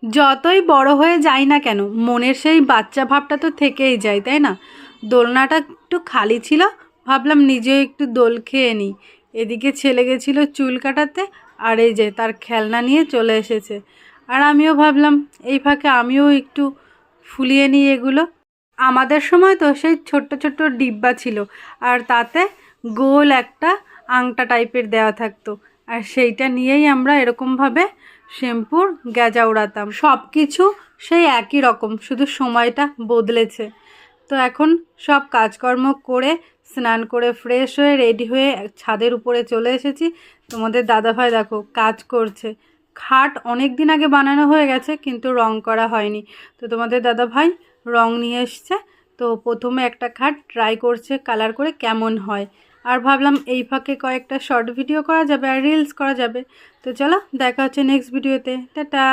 যতই বড় হয়ে যাই না কেন মনের সেই বাচ্চা ভাবটা তো থেকেই যায়, তাই না? দোলনাটা একটু খালি ছিল, ভাবলাম নিজেও একটু দোল খেয়ে নিই। এদিকে ছেলে গেছিল চুল কাটাতে, আর এই যে তার খেলনা নিয়ে চলে এসেছে। আর আমিও ভাবলাম এই ফাঁকে আমিও একটু ফুলিয়ে নিই এগুলো। আমাদের সময় তো সেই ছোট্ট ছোট্ট ডিব্বা ছিল, আর তাতে গোল একটা আংটা টাইপের দেওয়া থাকতো, আর সেইটা নিয়েই আমরা এরকমভাবে শ্যাম্পুর গ্যাজা উড়াতাম। সব কিছু সেই একই রকম, শুধু সময়টা বদলেছে। তো এখন সব কাজকর্ম করে স্নান করে ফ্রেশ হয়ে রেডি হয়ে ছাদের উপরে চলে এসেছি। তোমাদের দাদাভাই দেখো কাজ করছে। খাট অনেক দিন আগে বানানো হয়ে গেছে, কিন্তু রং করা হয়নি। তো তোমাদের দাদাভাই রং নিয়ে এসছে। তো প্রথমে একটা খাট ট্রাই করছে কালার করে কেমন হয়। আর ভাবলাম এই ফাঁকে কয়েকটা শর্ট ভিডিও করা যাবে আর রিলস করা যাবে। তো চলো দেখা হচ্ছে নেক্সট ভিডিওতে। টাটা।